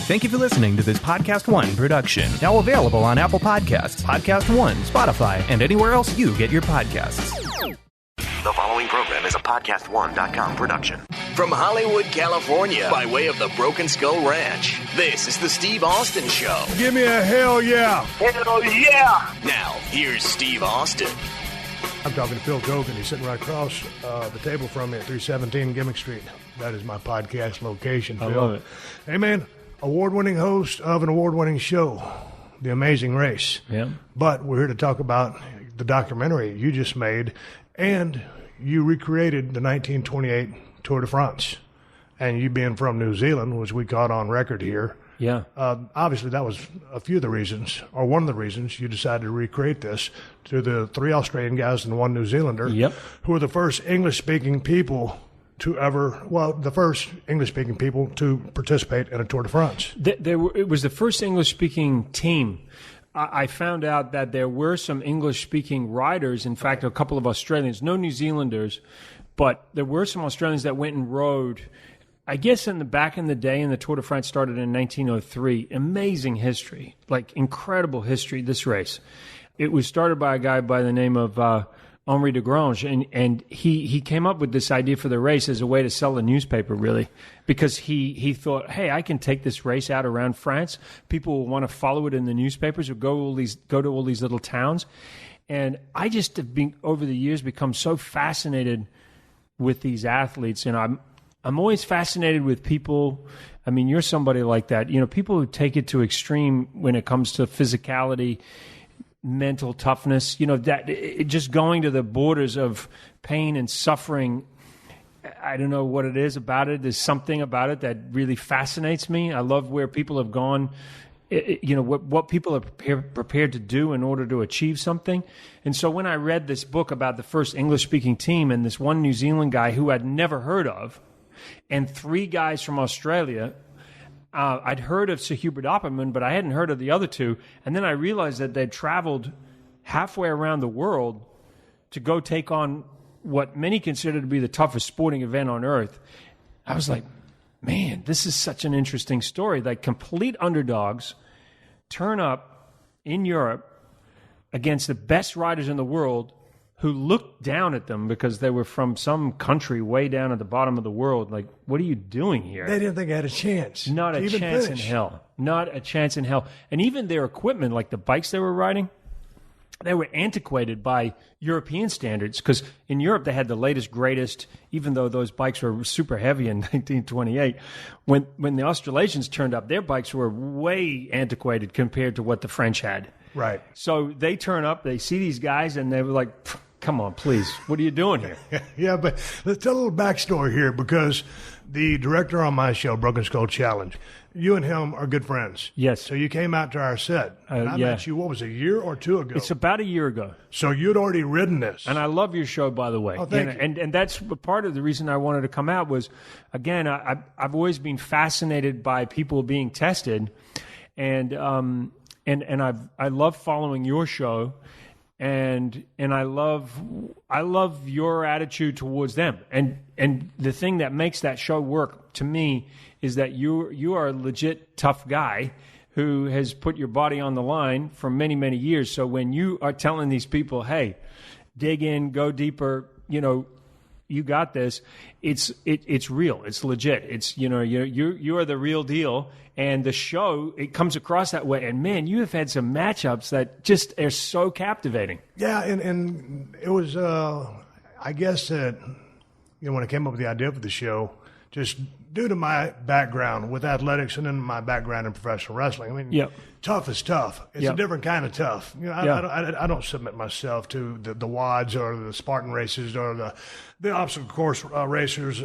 Thank you for listening to this PodcastOne production. Now available on Apple Podcasts, PodcastOne, Spotify, and anywhere else you get your podcasts. The following program is a PodcastOne.com production. From Hollywood, California, by way of the Broken Skull Ranch, this is the Steve Austin Show. Give me a hell yeah. Hell yeah. Now, here's Steve Austin. I'm talking to Phil Keoghan. He's sitting right across the table from me at 317 Gimmick Street. That is my podcast location, Phil. I love it. Hey, man, award-winning host of an award-winning show, The Amazing Race. Yeah. But we're here to talk about the documentary you just made, and you recreated the 1928 Tour de France. And you being from New Zealand, which we caught on record here. Yeah. Obviously, that was a few of the reasons, or one of the reasons you decided to recreate this to the 3 Australian guys and 1 New Zealander, Yep. who were the first English-speaking people the first English-speaking people to participate in a Tour de France. It was the first English-speaking team. I found out that there were some English-speaking riders, in fact, a couple of Australians, no New Zealanders, but there were some Australians that went and rode. I guess back in the day, and the Tour de France started in 1903. Amazing history, like incredible history, this race. It was started by a guy by the name of Henri de Grange, and he came up with this idea for the race as a way to sell a newspaper, really, because he thought, hey, I can take this race out around France. People will want to follow it in the newspapers or go to all these little towns. And I just have been, over the years, become so fascinated with these athletes, and I'm always fascinated with people. I mean, you're somebody like that. You know, people who take it to extreme when it comes to physicality, mental toughness, you know, just going to the borders of pain and suffering. I don't know what it is about it. There's something about it that really fascinates me. I love where people have gone, you know, what people are prepared to do in order to achieve something. And so when I read this book about the first English-speaking team and this one New Zealand guy who I'd never heard of, and 3 guys from Australia, I'd heard of Sir Hubert Opperman, but I hadn't heard of the other 2. And then I realized that they'd traveled halfway around the world to go take on what many consider to be the toughest sporting event on earth. I was like, man, this is such an interesting story. Like, complete underdogs turn up in Europe against the best riders in the world who looked down at them because they were from some country way down at the bottom of the world. Like, what are you doing here? They didn't think they had a chance. Not a chance in hell. Not a chance in hell. And even their equipment, like the bikes they were riding, they were antiquated by European standards, because in Europe they had the latest, greatest, even though those bikes were super heavy in 1928. When the Australians turned up, their bikes were way antiquated compared to what the French had. Right. So they turn up, they see these guys, and they were like, come on, please, what are you doing here? Yeah, but let's tell a little backstory here, because the director on my show, Broken Skull Challenge, you and him are good friends. Yes. So you came out to our set. And I met you, what was it, a year or 2 ago? It's about a year ago. So you'd already ridden this. And I love your show, by the way. Oh, thank you. And that's part of the reason I wanted to come out was, again, I've always been fascinated by people being tested, and I love following your show. And I love your attitude towards them. And the thing that makes that show work to me is that you are a legit tough guy who has put your body on the line for many, many years. So when you are telling these people, hey, dig in, go deeper, you know, you got this, it's real, it's legit. It's, you know, you are the real deal. And the show, it comes across that way. And, man, you have had some matchups that just are so captivating. Yeah, and it was, I guess that, you know, when I came up with the idea for the show, just due to my background with athletics and then my background in professional wrestling, I mean, tough is tough. It's a different kind of tough. You know, I don't submit myself to the WODs or the Spartan races or the obstacle course racers,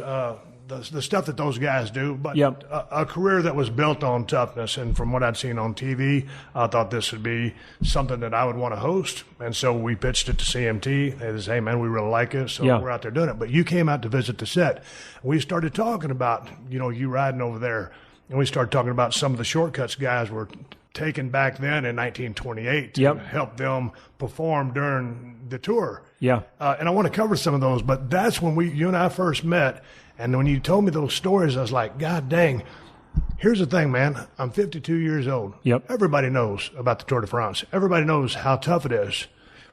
the stuff that those guys do, but a career that was built on toughness. And from what I'd seen on TV, I thought this would be something that I would want to host. And so we pitched it to CMT. They said, hey, man, we really like it, so we're out there doing it. But you came out to visit the set. We started talking about, you know, you riding over there, and we started talking about some of the shortcuts guys were taken back then in 1928 to help them perform during the tour. And I want to cover some of those, but that's when you and I first met. And when you told me those stories, I was like, God dang, Here's the thing, man. I'm 52 years old. Yep. Everybody knows about the Tour de France. Everybody knows how tough it is.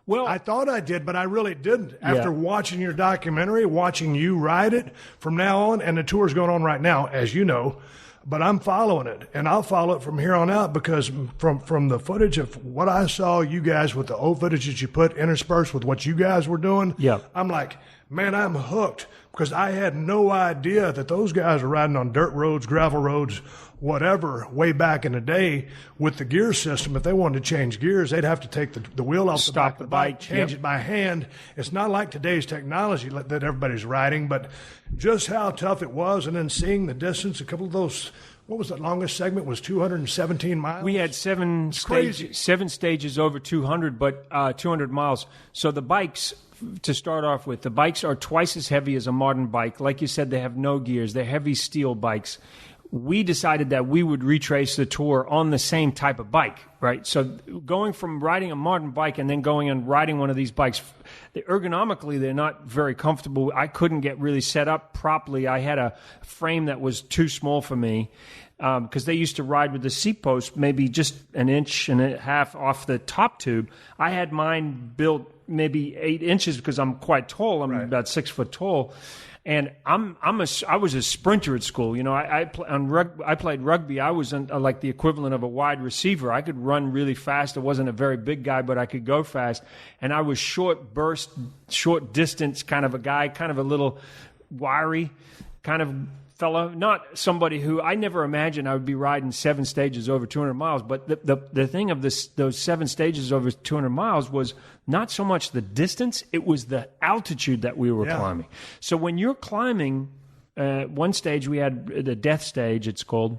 Well, I thought I did, but I really didn't. After watching your documentary, watching you ride it from now on, and the tour's going on right now, as you know, but I'm following it, and I'll follow it from here on out because from the footage of what I saw you guys with the old footage that you put interspersed with what you guys were doing, I'm like, man, I'm hooked because I had no idea that those guys were riding on dirt roads, gravel roads, whatever, way back in the day with the gear system. If they wanted to change gears, they'd have to take the wheel off the back of the bike, change it by hand. It's not like today's technology that everybody's riding, but just how tough it was. And then seeing the distance, a couple of those, what was the longest segment? Was 217 miles? We had seven stages over 200, but 200 miles. So the bikes, to start off with, the bikes are twice as heavy as a modern bike. Like you said, they have no gears. They're heavy steel bikes. We decided that we would retrace the tour on the same type of bike, right? So going from riding a modern bike and then going and riding one of these bikes, ergonomically, they're not very comfortable. I couldn't get really set up properly. I had a frame that was too small for me because they used to ride with the seat post maybe just an inch and a half off the top tube. I had mine built maybe 8 inches because I'm quite tall. I'm about 6 foot tall. And I was a sprinter at school. You know, I played rugby. I was like the equivalent of a wide receiver. I could run really fast. I wasn't a very big guy, but I could go fast. And I was short burst, short distance kind of a guy, kind of a little wiry kind of fellow. Not somebody who I never imagined I would be riding 7 stages over 200 miles. But the thing of those 7 stages over 200 miles was not so much the distance, it was the altitude that we were climbing. So when you're climbing, one stage we had the death stage, it's called.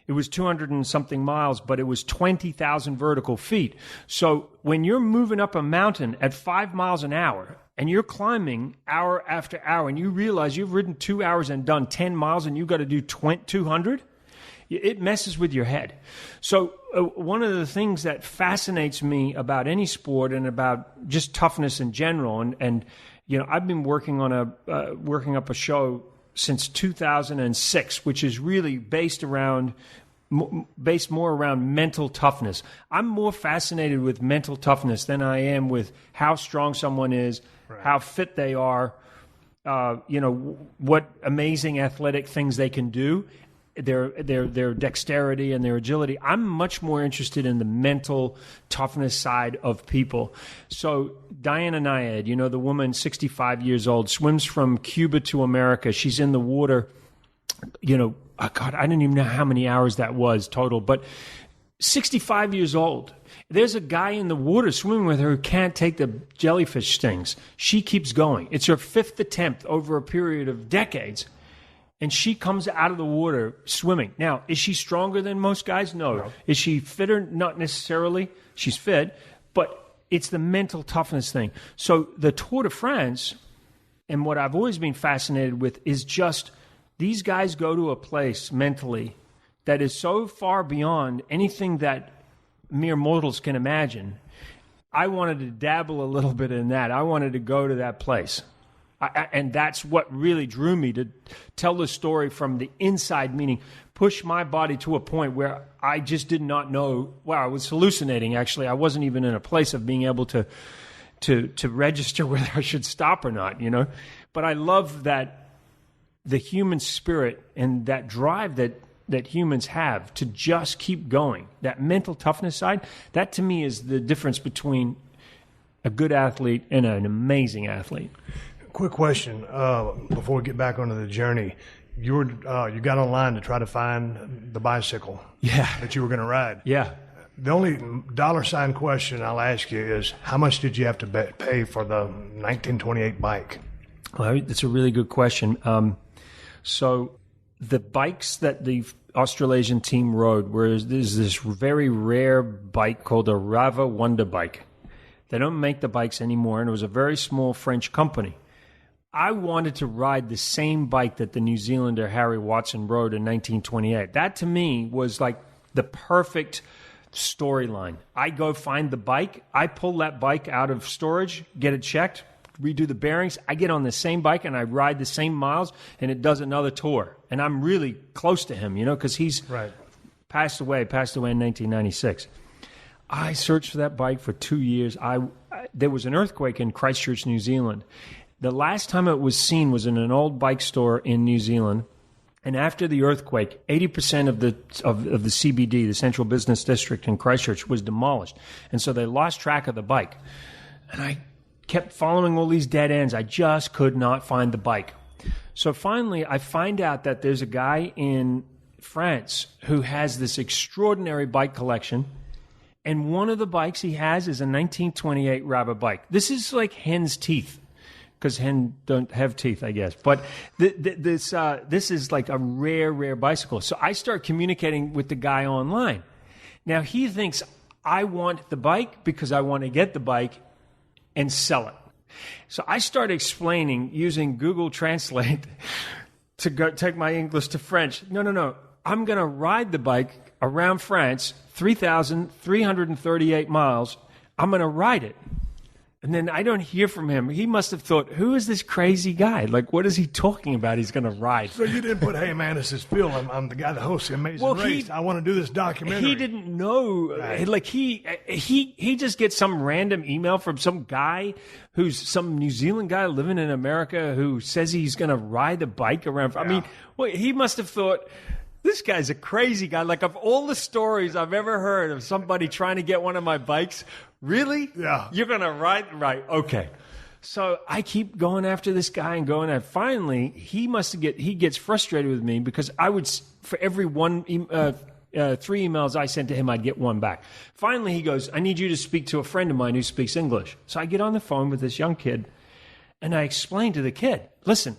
It was 200 and something miles, but it was 20,000 vertical feet. So when you're moving up a mountain at 5 miles an hour and you're climbing hour after hour and you realize you've ridden 2 hours and done 10 miles and you've got to do 200, it messes with your head. So one of the things that fascinates me about any sport and about just toughness in general, and you know, I've been working on working up a show since 2006, which is really based more around mental toughness. I'm more fascinated with mental toughness than I am with how strong someone is, how fit they are, you know, what amazing athletic things they can do. Their dexterity and their agility. I'm much more interested in the mental toughness side of people. So Diana Nyad, you know, the woman, 65 years old, swims from Cuba to America. She's in the water, you know, oh God, I didn't even know how many hours that was total, but 65 years old. There's a guy in the water swimming with her who can't take the jellyfish stings. She keeps going. It's her 5th attempt over a period of decades. And she comes out of the water swimming. Now, is she stronger than most guys? No. Is she fitter? Not necessarily. She's fit, but it's the mental toughness thing. So the Tour de France, and what I've always been fascinated with, is just these guys go to a place mentally that is so far beyond anything that mere mortals can imagine. I wanted to dabble a little bit in that. I wanted to go to that place. And that's what really drew me to tell the story from the inside, meaning push my body to a point where I just did not know. Wow, I was hallucinating, actually. I wasn't even in a place of being able to register whether I should stop or not, you know. But I love that the human spirit and that drive that humans have to just keep going, that mental toughness side, that to me is the difference between a good athlete and an amazing athlete. Quick question before we get back onto the journey. You got online to try to find the bicycle that you were going to ride. Yeah. The only $ question I'll ask you is, how much did you have to pay for the 1928 bike? Well, that's a really good question. So the bikes that the Australasian team rode there's this very rare bike called a Rava Wonder bike. They don't make the bikes anymore, and it was a very small French company. I wanted to ride the same bike that the New Zealander Harry Watson rode in 1928. That, to me, was like the perfect storyline. I go find the bike. I pull that bike out of storage, get it checked, redo the bearings. I get on the same bike and I ride the same miles, and it does another tour. And I'm really close to him, because he's passed away in 1996. I searched for that bike for 2 years. There was an earthquake in Christchurch, New Zealand. The last time it was seen was in an old bike store in New Zealand. And after the earthquake, 80% of the CBD, the Central Business District in Christchurch, was demolished. And so they lost track of the bike. And I kept following all these dead ends. I just could not find the bike. So finally, I find out that there's a guy in France who has this extraordinary bike collection. And one of the bikes he has is a 1928 rabbit bike. This is like hen's teeth, because hen don't have teeth, I guess. But this is like a rare bicycle. So I start communicating with the guy online. Now, he thinks I want the bike because I want to get the bike and sell it. So I start explaining using Google Translate to go take my English to French. No. I'm going to ride the bike around France, 3,338 miles. I'm going to ride it. And then I don't hear from him. He must have thought, who is this crazy guy? Like, what is he talking about? He's going to ride. So you didn't put, hey, man, this is Phil. I'm the guy that hosts the Amazing Race. I want to do this documentary. He didn't know. Right. Like, he just gets some random email from some guy who's some New Zealand guy living in America who says he's going to ride a bike around. Yeah. I mean, he must have thought, this guy's a crazy guy. Like, of all the stories I've ever heard of somebody trying to get one of my bikes, really? Yeah. You're going to ride? Right. Okay. So I keep going after this guy and going. And finally, he gets frustrated with me because I would, for every 3 emails I sent to him, I'd get one back. Finally, he goes, I need you to speak to a friend of mine who speaks English. So I get on the phone with this young kid, and I explain to the kid, listen,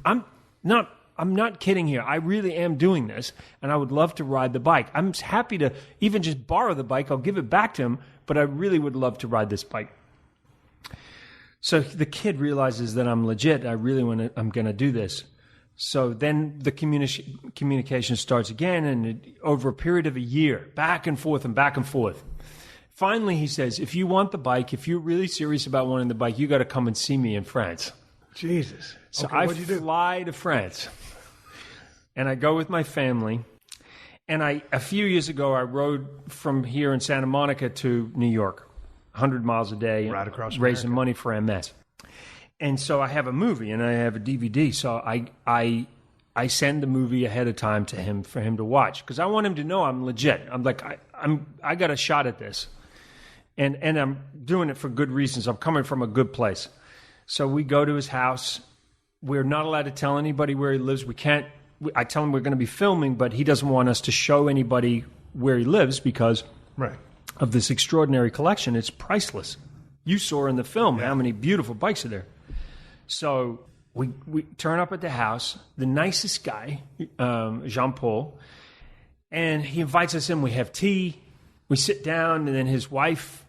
I'm not kidding here. I really am doing this, and I would love to ride the bike. I'm happy to even just borrow the bike. I'll give it back to him, but I really would love to ride this bike. So the kid realizes that I'm legit. I'm going to do this. So then the communication starts again, and over a period of a year, back and forth and back and forth. Finally, he says, if you want the bike, if you're really serious about wanting the bike, you got to come and see me in France. Jesus. So I fly to France. And I go with my family, and a few years ago, I rode from here in Santa Monica to New York, 100 miles a day, right across raising money for MS. And so I have a movie, and I have a DVD, so I send the movie ahead of time to him for him to watch, because I want him to know I'm legit. I'm like, I got a shot at this, and I'm doing it for good reasons. I'm coming from a good place. So we go to his house. We're not allowed to tell anybody where he lives. I tell him we're going to be filming, but he doesn't want us to show anybody where he lives because of this extraordinary collection. It's priceless. You saw in the film how many beautiful bikes are there. So we turn up at the house, the nicest guy, Jean-Paul, and he invites us in. We have tea. We sit down, and then his wife,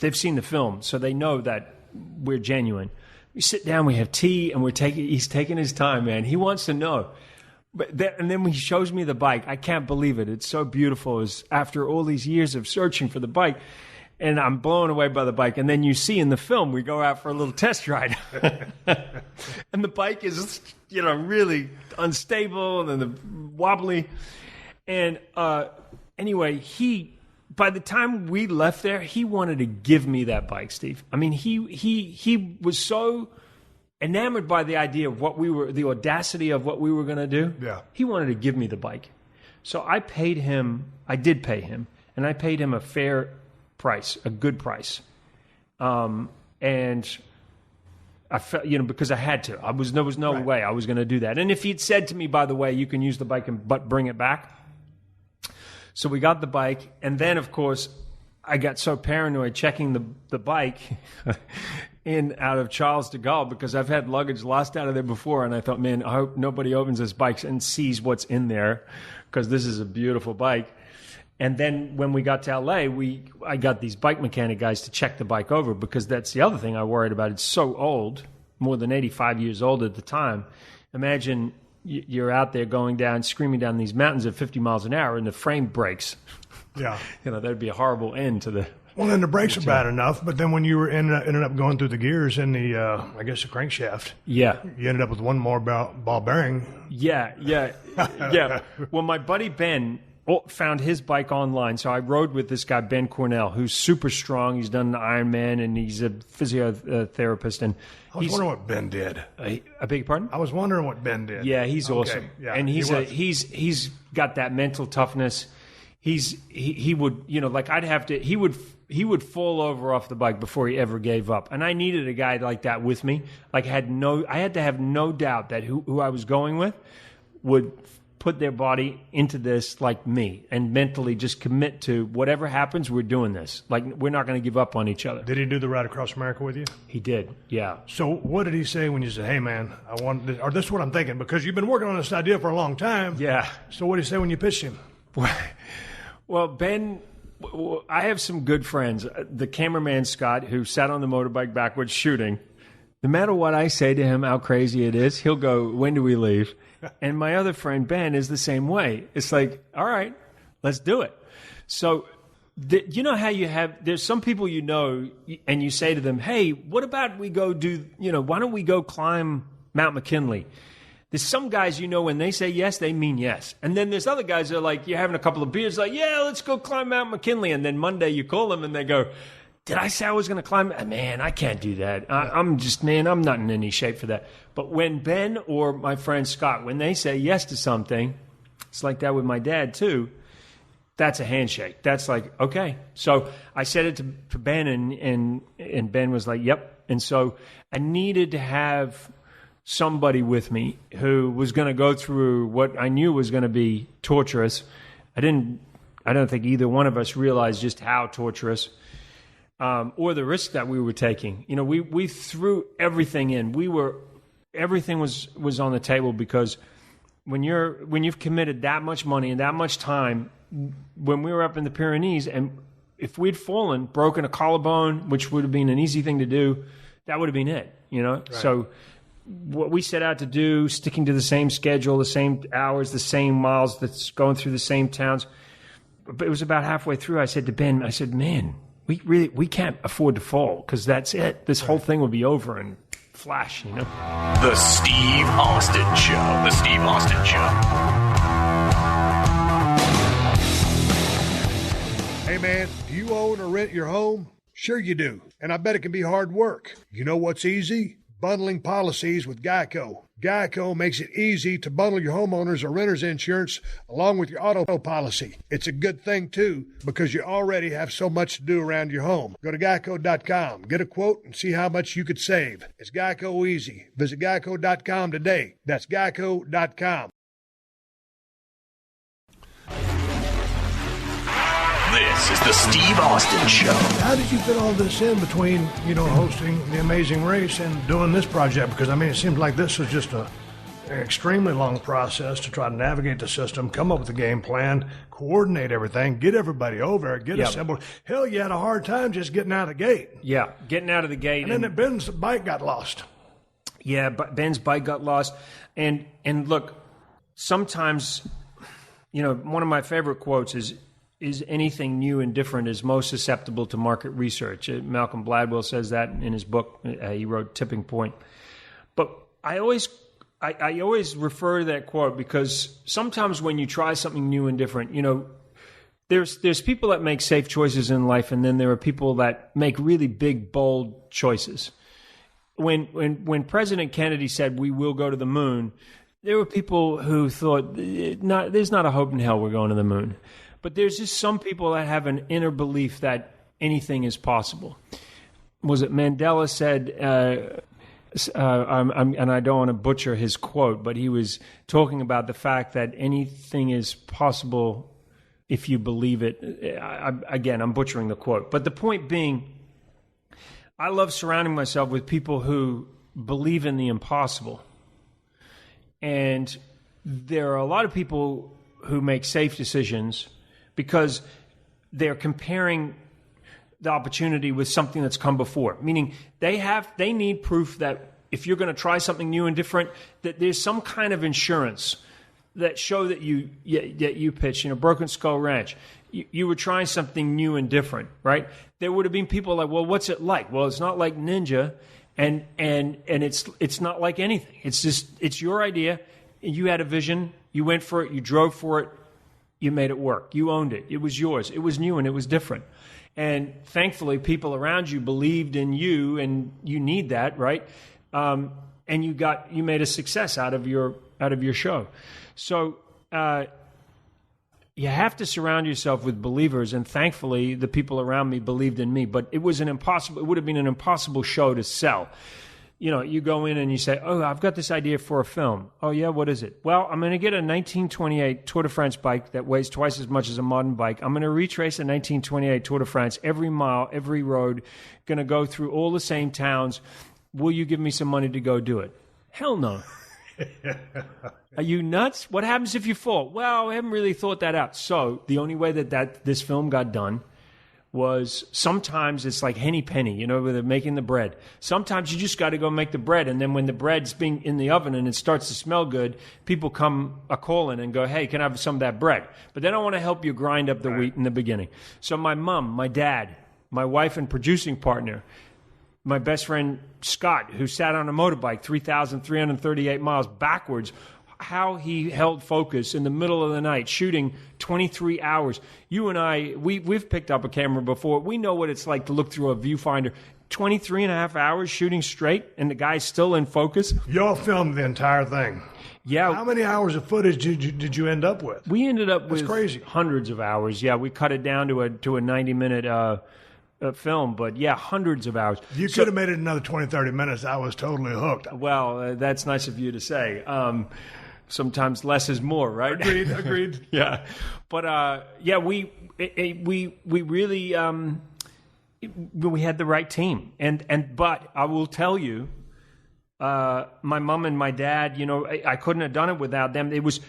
they've seen the film, so they know that we're genuine. We sit down, we have tea, and he's taking his time, man. He wants to know. And then when he shows me the bike, I can't believe it. It's so beautiful. It's after all these years of searching for the bike, and I'm blown away by the bike. And then you see in the film, we go out for a little test ride. And the bike is, really unstable and wobbly. And anyway, by the time we left there, he wanted to give me that bike, Steve. I mean, he was so enamored by the idea of the audacity of what we were going to do. Yeah. He wanted to give me the bike. So I did pay him, and I paid him a fair price, a good price. And I felt, because I had to. There was no way I was going to do that. And if he'd said to me, by the way, you can use the bike but bring it back. So we got the bike, and then, of course, I got so paranoid checking the bike out of Charles de Gaulle, because I've had luggage lost out of there before, and I thought, man, I hope nobody opens this bike and sees what's in there, because this is a beautiful bike. And then when we got to L.A., I got these bike mechanic guys to check the bike over, because that's the other thing I worried about. It's so old, more than 85 years old at the time. Imagine you're out there going down, screaming down these mountains at 50 miles an hour, and the frame breaks. Yeah. That'd be a horrible end to Well, then the brakes are bad enough, but then when you were ended up going through the gears in the, I guess the crankshaft, Yeah. you ended up with one more ball bearing. Yeah. Well, my buddy Ben found his bike online, so I rode with this guy Ben Cornell, who's super strong. He's done an Ironman, and he's a physiotherapist. And I was wondering what Ben did. I beg your pardon? I was wondering what Ben did. Yeah, he's awesome. Yeah, and he's got that mental toughness. He would, like I'd have to. He would fall over off the bike before he ever gave up. And I needed a guy like that with me. Like I had to have no doubt that who I was going with would put their body into this like me and mentally just commit to whatever happens, we're doing this. Like we're not going to give up on each other. Did he do the ride across America with you? He did, yeah. So what did he say when you said, hey man, I want this, or this is what I'm thinking, because you've been working on this idea for a long time. Yeah. So what did he say when you pitched him? Well, Ben, I have some good friends. The cameraman, Scott, who sat on the motorbike backwards shooting, no matter what I say to him, how crazy it is, he'll go, when do we leave? And my other friend, Ben, is the same way. It's like, all right, let's do it. So you know how there's some people and you say to them, hey, what about we go why don't we go climb Mount McKinley? There's some guys, when they say yes, they mean yes. And then there's other guys that are like, you're having a couple of beers, like, yeah, let's go climb Mount McKinley. And then Monday you call them and they go, did I say I was going to climb? Man, I can't do that. I'm not in any shape for that. But when Ben or my friend Scott, when they say yes to something, it's like that with my dad too, that's a handshake. That's like, okay. So I said it to Ben and Ben was like, yep. And so I needed to have somebody with me who was going to go through what I knew was going to be torturous. I don't think either one of us realized just how torturous. Or the risk that we were taking. We threw everything in. Everything was on the table, because when you've committed that much money and that much time, when we were up in the Pyrenees, and if we'd broken a collarbone, which would have been an easy thing to do, that would have been it. Right. So what we set out to do, sticking to the same schedule, the same hours, the same miles, that's going through the same towns. But it was about halfway through. I said to Ben, man, we can't afford to fall, because that's it. This whole thing will be over in flash, The Steve Austin Show. The Steve Austin Show. Hey man, do you own or rent your home? Sure you do, and I bet it can be hard work. You know what's easy? Bundling policies with Geico. Geico makes it easy to bundle your homeowners or renters insurance along with your auto policy. It's a good thing, too, because you already have so much to do around your home. Go to geico.com, get a quote, and see how much you could save. It's Geico easy. Visit geico.com today. That's geico.com. This is the Steve Austin Show. How did you fit all this in between, hosting The Amazing Race and doing this project? Because, it seems like this was just an extremely long process to try to navigate the system, come up with a game plan, coordinate everything, get everybody over, get assembled. Hell, you had a hard time just getting out of the gate. Yeah, getting out of the gate. And then Ben's bike got lost. Yeah, but Ben's bike got lost. And look, sometimes, one of my favorite quotes is anything new and different is most susceptible to market research. Malcolm Gladwell says that in his book. He wrote Tipping Point. But I always refer to that quote because sometimes when you try something new and different, there's people that make safe choices in life, and then there are people that make really big, bold choices. When President Kennedy said we will go to the moon, there were people who thought there's not a hope in hell we're going to the moon. But there's just some people that have an inner belief that anything is possible. Was it Mandela said, and I don't want to butcher his quote, but he was talking about the fact that anything is possible if you believe it. Again, I'm butchering the quote. But the point being, I love surrounding myself with people who believe in the impossible. And there are a lot of people who make safe decisions because they're comparing the opportunity with something that's come before. Meaning they need proof that if you're going to try something new and different, that there's some kind of insurance that show that you pitched, Broken Skull Ranch, you were trying something new and different, right? There would have been people like, well, what's it like? Well, it's not like Ninja, and it's not like anything. It's your idea. You had a vision. You went for it. You drove for it. You made it work. You owned it. It was yours. It was new and it was different. And thankfully, people around you believed in you, and you need that, right? And you made a success out of your show. So you have to surround yourself with believers, and thankfully, the people around me believed in me. But it would have been an impossible show to sell. You go in and you say, oh, I've got this idea for a film. Oh, yeah, what is it? Well, I'm going to get a 1928 Tour de France bike that weighs twice as much as a modern bike. I'm going to retrace a 1928 Tour de France every mile, every road, going to go through all the same towns. Will you give me some money to go do it? Hell no. Are you nuts? What happens if you fall? Well, I haven't really thought that out. So the only way that this film got done was sometimes it's like Henny Penny, where they're making the bread. Sometimes you just got to go make the bread, and then when the bread's being in the oven and it starts to smell good, people come a-calling and go, hey, can I have some of that bread? But they don't want to help you grind up the wheat in the beginning. So my mom, my dad, my wife and producing partner, my best friend Scott, who sat on a motorbike 3,338 miles backwards, how he held focus in the middle of the night, shooting 23 hours. You and I, we've picked up a camera before. We know what it's like to look through a viewfinder. 23 and a half hours shooting straight, and the guy's still in focus. Y'all filmed the entire thing. Yeah. How many hours of footage did you end up with? We ended up with crazy. Hundreds of hours. Yeah, we cut it down to a 90-minute film, but yeah, hundreds of hours. You could have made it another 20, 30 minutes. I was totally hooked. Well, that's nice of you to say. Sometimes less is more, right? Agreed. Yeah, but we really we had the right team, but I will tell you, my mom and my dad, I couldn't have done it without them. It was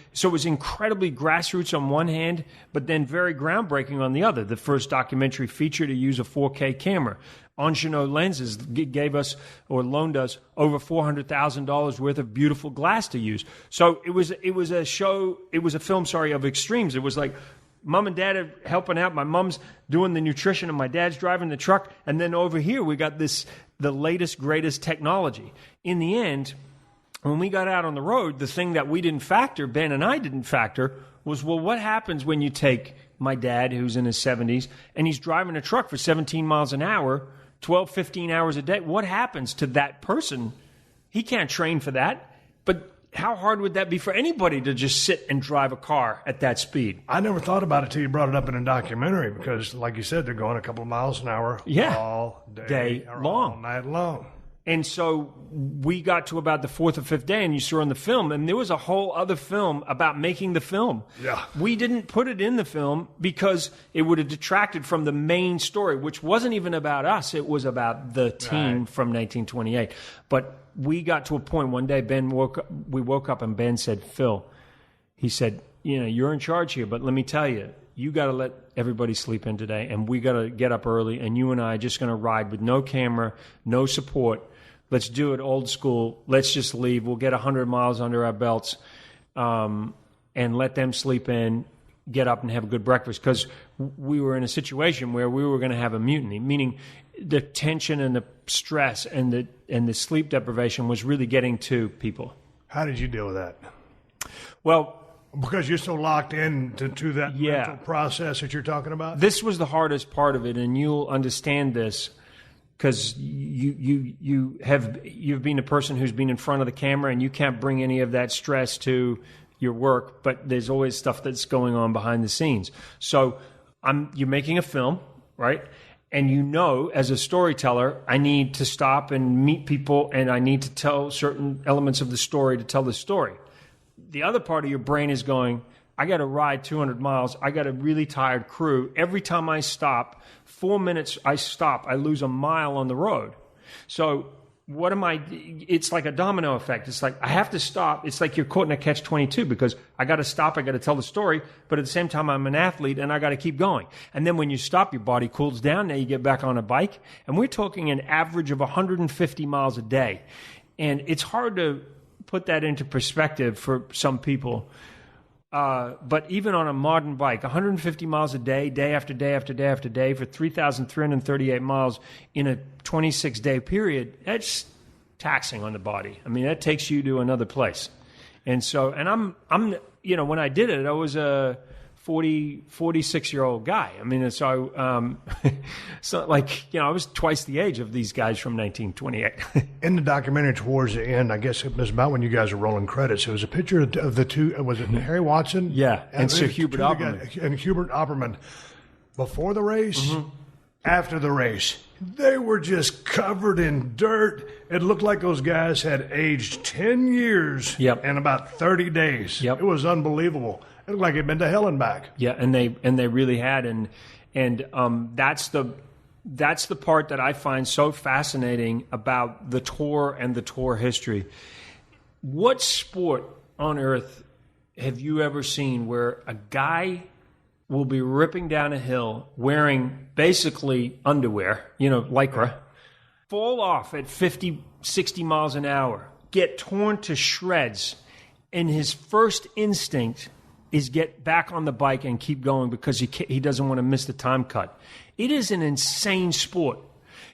incredibly grassroots on one hand, but then very groundbreaking on the other. The first documentary feature to use a 4K camera. Angino Lenses gave us or loaned us over $400,000 worth of beautiful glass to use. So it was a film of extremes. It was like mom and dad are helping out. My mom's doing the nutrition and my dad's driving the truck. And then over here, we got the latest, greatest technology. In the end, when we got out on the road, the thing that we didn't factor, Ben and I didn't factor, was, well, what happens when you take my dad, who's in his 70s, and he's driving a truck for 17 miles an hour, 12, 15 hours a day? What happens to that person? He can't train for that. But how hard would that be for anybody to just sit and drive a car at that speed? I never thought about it till you brought it up in a documentary because, like you said, they're going a couple of miles an hour all day long. All night long. And so we got to about the fourth or fifth day, and you saw in the film, and there was a whole other film about making the film. Yeah. We didn't put it in the film because it would have detracted from the main story, which wasn't even about us. It was about the team from 1928. But we got to a point one day, we woke up and Ben said, Phil, he said, you're in charge here, but let me tell you, you got to let everybody sleep in today, and we got to get up early, and you and I are just going to ride with no camera, no support. Let's do it old school. Let's just leave. We'll get 100 miles under our belts and let them sleep in, get up and have a good breakfast, because we were in a situation where we were going to have a mutiny, meaning the tension and the stress and the sleep deprivation was really getting to people. How did you deal with that? Well, because you're so locked in to that mental process that you're talking about? This was the hardest part of it, and you'll understand this because you've been a person who's been in front of the camera, and you can't bring any of that stress to your work, but there's always stuff that's going on behind the scenes. So you're making a film, right? And as a storyteller, I need to stop and meet people, and I need to tell certain elements of the story to tell the story. The other part of your brain is going, I got to ride 200 miles. I got a really tired crew. Every time I stop, 4 minutes I stop, I lose a mile on the road. So it's like a domino effect. It's like I have to stop. It's like you're caught in a catch-22 because I got to stop. I got to tell the story. But at the same time, I'm an athlete and I got to keep going. And then when you stop, your body cools down. Now you get back on a bike. And we're talking an average of 150 miles a day. And it's hard to put that into perspective for some people. But even on a modern bike, 150 miles a day, day after day after day after day, for 3,338 miles in a 26-day period, that's taxing on the body. I mean, that takes you to another place. And so, and I'm, when I did it, I was a 46-year-old guy. I mean, so, I was twice the age of these guys from 1928. In the documentary towards the end, I guess it was about when you guys were rolling credits, it was a picture of the two, was it Harry Watson? Yeah, and Sir Hubert Opperman. And Hubert Opperman. Before the race, after the race, they were just covered in dirt. It looked like those guys had aged 10 years in about 30 days. It was unbelievable. It looked like it'd been to hell and back. Yeah, and they really had, and that's the part that I find so fascinating about the Tour and the Tour history. What sport on earth have you ever seen where a guy will be ripping down a hill wearing basically underwear, lycra, fall off at 50, 60 miles an hour, get torn to shreds, and his first instinct is get back on the bike and keep going because he doesn't want to miss the time cut. It is an insane sport.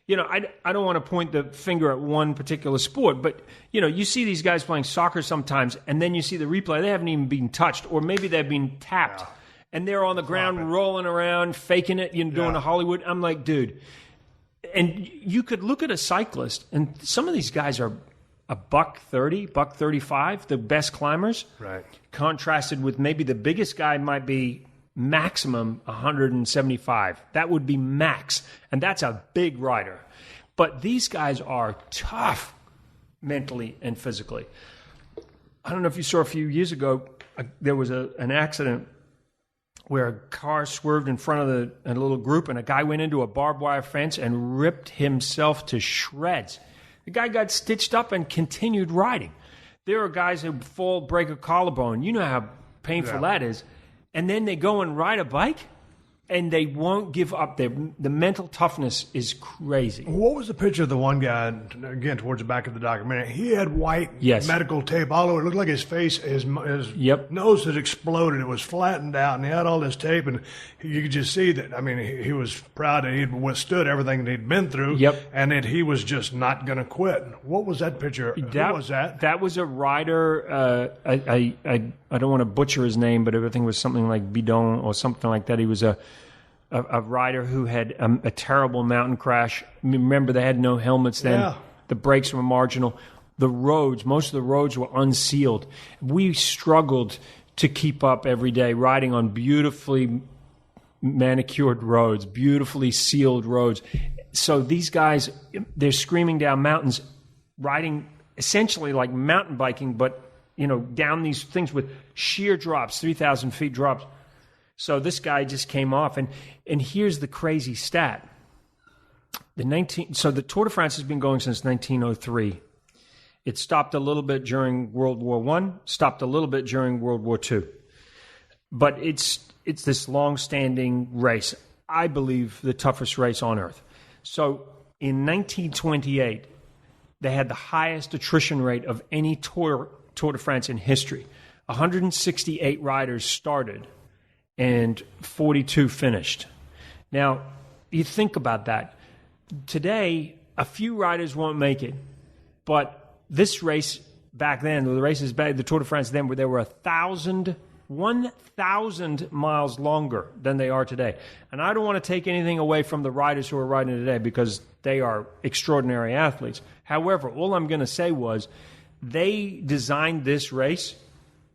I don't want to point the finger at one particular sport, but, you see these guys playing soccer sometimes, and then you see the replay. They haven't even been touched, or maybe they've been tapped. Yeah. And they're on the ground rolling around, faking it, doing a Hollywood. I'm like, dude. And you could look at a cyclist, and some of these guys are a $130, $135, the best climbers. Right. Contrasted with maybe the biggest guy might be maximum 175. That would be max. And that's a big rider. But these guys are tough mentally and physically. I don't know if you saw a few years ago, there was an accident where a car swerved in front of a little group, and a guy went into a barbed wire fence and ripped himself to shreds. The guy got stitched up and continued riding. There are guys who break a collarbone. You know how painful that is. And then they go and ride a bike, and they won't give up. The mental toughness is crazy. What was the picture of the one guy, again, towards the back of the documentary? He had white medical tape all over. It looked like his face, his nose had exploded. It was flattened out, and he had all this tape, and you could just see that, he was proud that he'd withstood everything that he'd been through, and that he was just not going to quit. What was that picture? Who was that? That was a rider. I don't want to butcher his name, but everything was something like Bidon or something like that. He was a rider who had a terrible mountain crash. Remember, they had no helmets then. Yeah. The brakes were marginal. Most of the roads were unsealed. We struggled to keep up every day, riding on beautifully manicured roads, beautifully sealed roads. So these guys, they're screaming down mountains, riding essentially like mountain biking, but down these things with sheer drops, 3,000 feet drops. So this guy just came off, and here's the crazy stat. So the Tour de France has been going since 1903. It stopped a little bit during World War I, stopped a little bit during World War II. But it's this long-standing race, I believe the toughest race on earth. So in 1928, they had the highest attrition rate of any Tour de France in history. 168 riders started, and 42 finished. Now, you think about that. Today, a few riders won't make it, but this race back then, the Tour de France then, where there were 1,000 miles longer than they are today. And I don't want to take anything away from the riders who are riding today because they are extraordinary athletes. However, all I'm going to say was they designed this race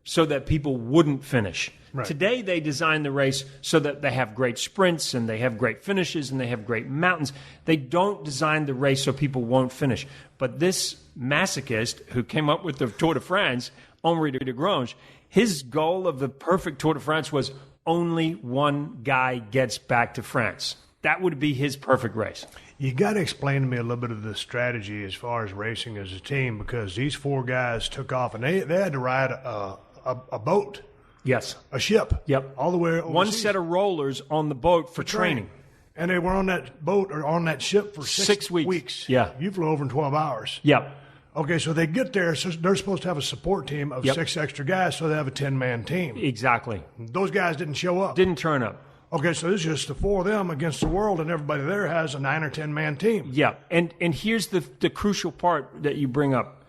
so that people wouldn't finish. Right. Today, they design the race so that they have great sprints and they have great finishes and they have great mountains. They don't design the race so people won't finish. But this masochist who came up with the Tour de France, Henri de Grange, his goal of the perfect Tour de France was only one guy gets back to France. That would be his perfect race. You got to explain to me a little bit of the strategy as far as racing as a team, because these four guys took off and they had to ride a boat. Yes. A ship. Yep. All the way overseas. One set of rollers on the boat for training. And they were on that boat or on that ship for 6 weeks. Yeah. You flew over in 12 hours. Yep. Okay, so they get there, so they're supposed to have a support team of 6 extra guys, so they have a 10-man team. Exactly. Those guys didn't show up. Didn't turn up. Okay, so this is just the 4 of them against the world, and everybody there has a 9 or 10-man team. Yeah, and here's the crucial part that you bring up.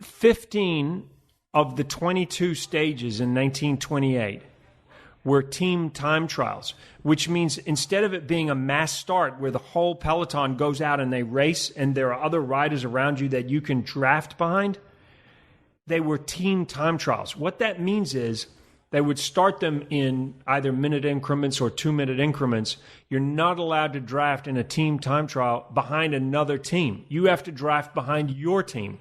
15 of the 22 stages in 1928 were team time trials, which means instead of it being a mass start where the whole peloton goes out and they race and there are other riders around you that you can draft behind, they were team time trials. What that means is they would start them in either minute increments or 2-minute increments. You're not allowed to draft in a team time trial behind another team. You have to draft behind your team.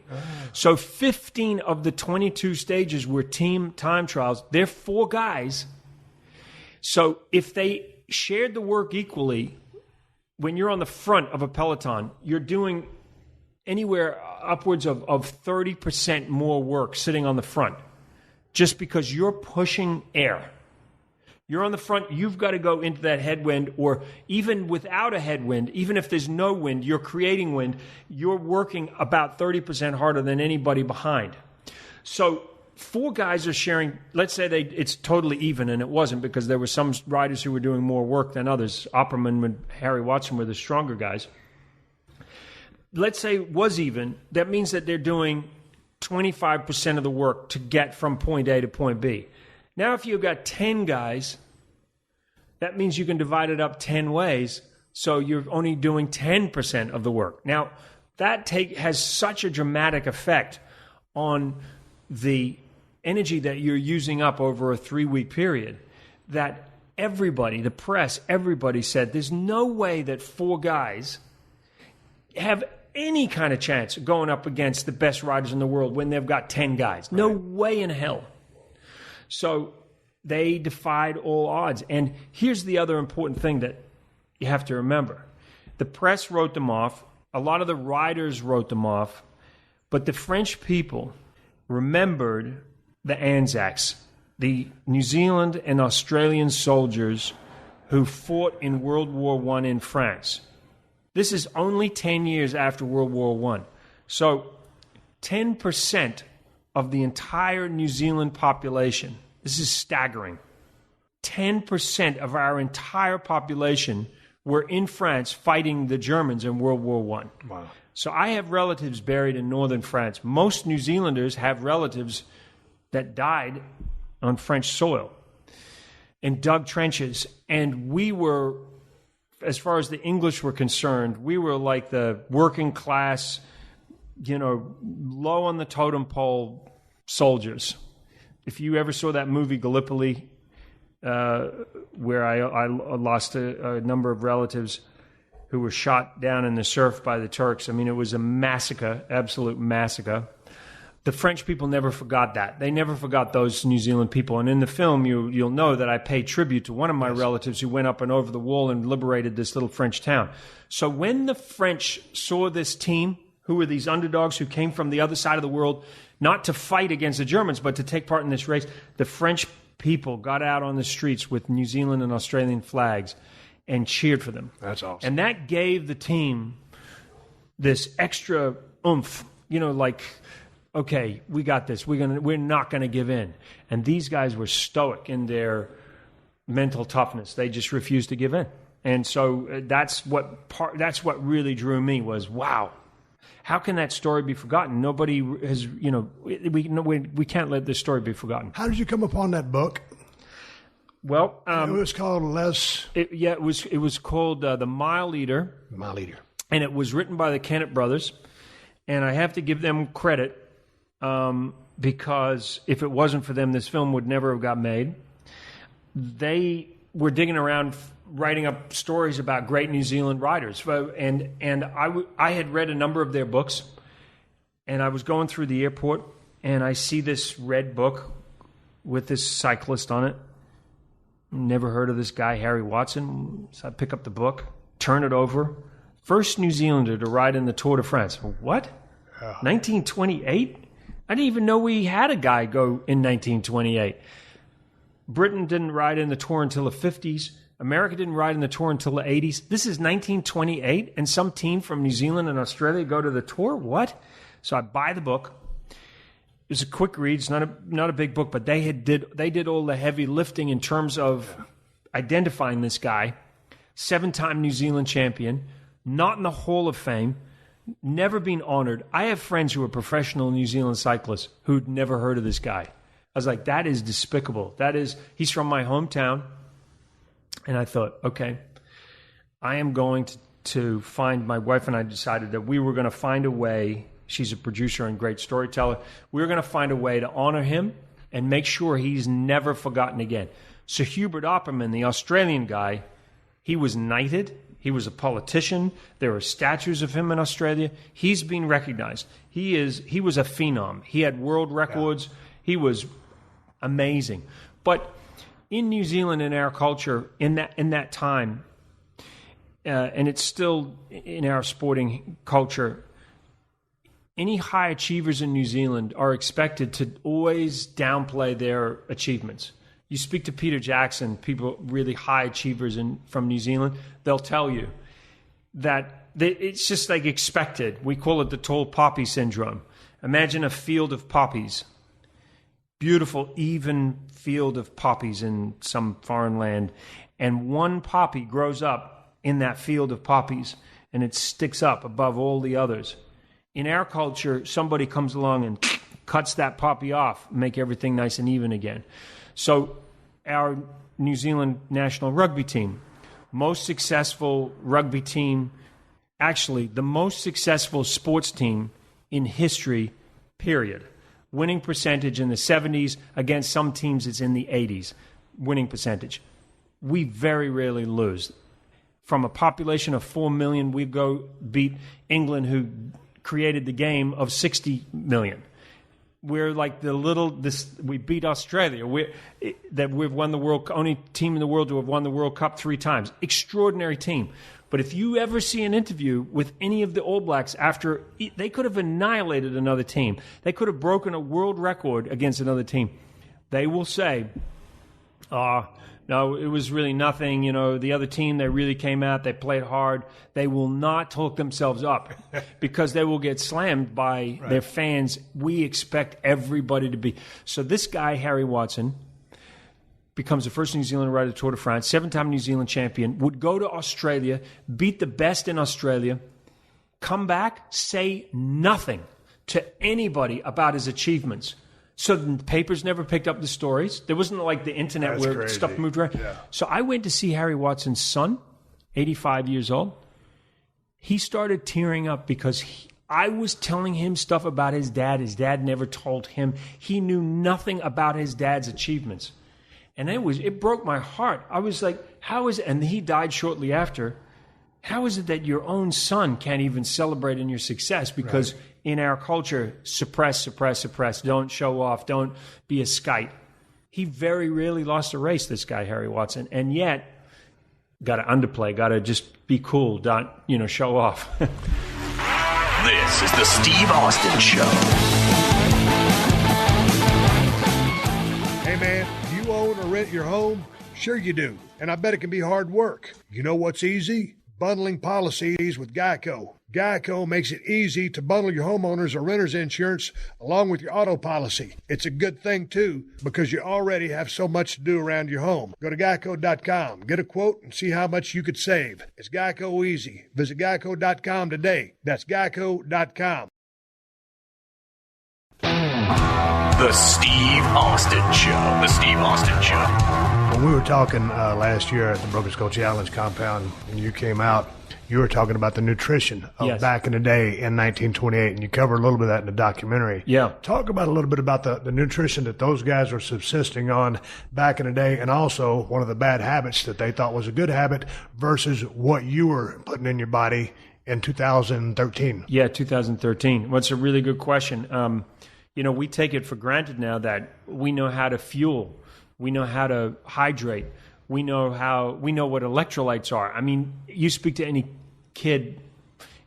So 15 of the 22 stages were team time trials. They're 4 guys. So if they shared the work equally, when you're on the front of a peloton, you're doing anywhere upwards of 30% more work sitting on the front. Just because you're pushing air. You're on the front, you've got to go into that headwind, or even without a headwind, even if there's no wind, you're creating wind, you're working about 30% harder than anybody behind. So 4 guys are sharing, let's say it's totally even, and it wasn't because there were some riders who were doing more work than others. Opperman and Harry Watson were the stronger guys. Let's say it was even. That means that they're doing 25% of the work to get from point A to point B. Now, if you've got 10 guys, that means you can divide it up 10 ways, so you're only doing 10% of the work. Now, that has such a dramatic effect on the energy that you're using up over a 3-week period that everybody, the press, everybody said there's no way that 4 guys have any kind of chance of going up against the best riders in the world when they've got 10 guys. No way in hell. So they defied all odds. And here's the other important thing that you have to remember. The press wrote them off. A lot of the riders wrote them off. But the French people remembered the Anzacs, the New Zealand and Australian soldiers who fought in World War I in France. This is only 10 years after World War I. So 10% of the entire New Zealand population, this is staggering, 10% of our entire population were in France fighting the Germans in World War I. Wow. So I have relatives buried in northern France. Most New Zealanders have relatives that died on French soil and dug trenches. And we were, as far as the English were concerned, we were like the working class, low on the totem pole soldiers. If you ever saw that movie Gallipoli, where I lost a number of relatives who were shot down in the surf by the Turks, I mean, it was a massacre, absolute massacre. The French people never forgot that. They never forgot those New Zealand people. And in the film, you'll know that I pay tribute to one of my relatives who went up and over the wall and liberated this little French town. So when the French saw this team, who were these underdogs who came from the other side of the world, not to fight against the Germans, but to take part in this race, the French people got out on the streets with New Zealand and Australian flags and cheered for them. That's awesome. And that gave the team this extra oomph, like, okay, we got this. We're not going to give in. And these guys were stoic in their mental toughness. They just refused to give in. And so that's what really drew me was, wow, how can that story be forgotten? Nobody has, we can't let this story be forgotten. How did you come upon that book? Well, it was called it was called The Mile Leader. Mile Leader. And it was written by the Kennett brothers. And I have to give them credit. Because if it wasn't for them, this film would never have got made. They were digging around, writing up stories about great New Zealand riders. And I had read a number of their books, and I was going through the airport, and I see this red book with this cyclist on it. Never heard of this guy, Harry Watson. So I pick up the book, turn it over. First New Zealander to ride in the Tour de France. What? 1928? I didn't even know we had a guy go in 1928. Britain didn't ride in the Tour until the 50s. America didn't ride in the Tour until the 80s. This is 1928, and some team from New Zealand and Australia go to the Tour? What? So I buy the book. It's a quick read. It's not a big book, but they did all the heavy lifting in terms of identifying this guy, 7-time New Zealand champion, not in the Hall of Fame, never been honored. I have friends who are professional New Zealand cyclists who'd never heard of this guy. I was like, that is despicable. He's from my hometown. And I thought, okay, I am going to find, my wife and I decided that we were going to find a way. She's a producer and great storyteller. We were going to find a way to honor him and make sure he's never forgotten again. So Hubert Opperman, the Australian guy, he was knighted. He was a politician. There are statues of him in Australia. He's been recognized. He was a phenom. He had world records. Yeah. He was amazing. But in New Zealand, in our culture, in that time, and it's still in our sporting culture, any high achievers in New Zealand are expected to always downplay their achievements. You speak to Peter Jackson, people really high achievers from New Zealand, they'll tell you that it's just like expected. We call it the tall poppy syndrome. Imagine a field of poppies, beautiful, even field of poppies in some foreign land, and one poppy grows up in that field of poppies, and it sticks up above all the others. In our culture, somebody comes along and cuts that poppy off, make everything nice and even again. So our New Zealand national rugby team, most successful rugby team, actually the most successful sports team in history, period. Winning percentage in the 70s. Against some teams, it's in the 80s, winning percentage. We very rarely lose. From a population of 4 million, we go beat England, who created the game, of 60 million. We're like we beat Australia. We've won the world, only team in the world to have won the World Cup 3 times. Extraordinary team. But if you ever see an interview with any of the All Blacks after, they could have annihilated another team. They could have broken a world record against another team. They will say, no, it was really nothing. You know, the other team, they really came out. They played hard. They will not talk themselves up because they will get slammed by their fans. We expect everybody to be. So this guy, Harry Watson, becomes the first New Zealand rider to Tour de France, 7-time New Zealand champion, would go to Australia, beat the best in Australia, come back, say nothing to anybody about his achievements. So the papers never picked up the stories. There wasn't like the internet. That's where crazy. Stuff moved around. Yeah. So I went to see Harry Watson's son, 85 years old. He started tearing up because I was telling him stuff about his dad. His dad never told him. He knew nothing about his dad's achievements. And it broke my heart. I was like, how is it? And he died shortly after. How is it that your own son can't even celebrate in your success? Because in our culture, suppress. Don't show off. Don't be a skite. He very rarely lost a race, this guy, Harry Watson. And yet, got to underplay, got to just be cool, don't, show off. This is the Steve Austin Show. Hey, man, do you own or rent your home? Sure you do. And I bet it can be hard work. You know what's easy? Bundling policies with Geico. Geico makes it easy to bundle your homeowners or renters insurance along with your auto policy. It's a good thing, too, because you already have so much to do around your home. Go to geico.com, get a quote, and see how much you could save. It's Geico easy. Visit geico.com today. That's geico.com. The Steve Austin Show. The Steve Austin Show. When we were talking last year at the Broken Skull Challenge compound, and you came out, you were talking about the nutrition of back in the day in 1928, and you covered a little bit of that in the documentary. Yeah. Talk about a little bit about the nutrition that those guys were subsisting on back in the day, and also one of the bad habits that they thought was a good habit versus what you were putting in your body in 2013. Yeah, 2013. Well, it's a really good question. We take it for granted now that we know how to fuel. We know how to hydrate. We know what electrolytes are. I mean, you speak to any kid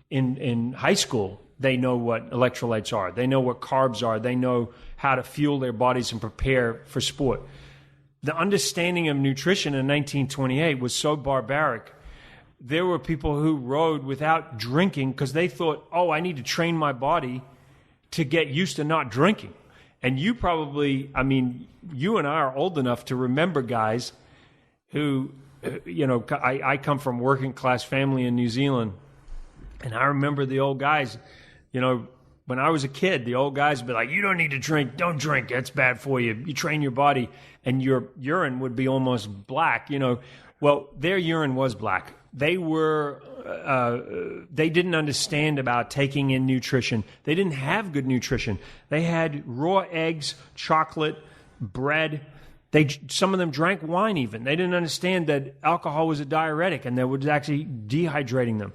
in high school, they know what electrolytes are. They know what carbs are. They know how to fuel their bodies and prepare for sport. The understanding of nutrition in 1928 was so barbaric. There were people who rode without drinking because they thought, I need to train my body to get used to not drinking. And you probably, I mean, you and I are old enough to remember guys who, I come from a working class family in New Zealand, and I remember the old guys, when I was a kid, the old guys would be like, you don't need to drink, don't drink, that's bad for you, you train your body, and your urine would be almost black, Well, their urine was black. They didn't understand about taking in nutrition. They didn't have good nutrition. They had raw eggs, chocolate, bread. Some of them drank wine even. They didn't understand that alcohol was a diuretic and that was actually dehydrating them.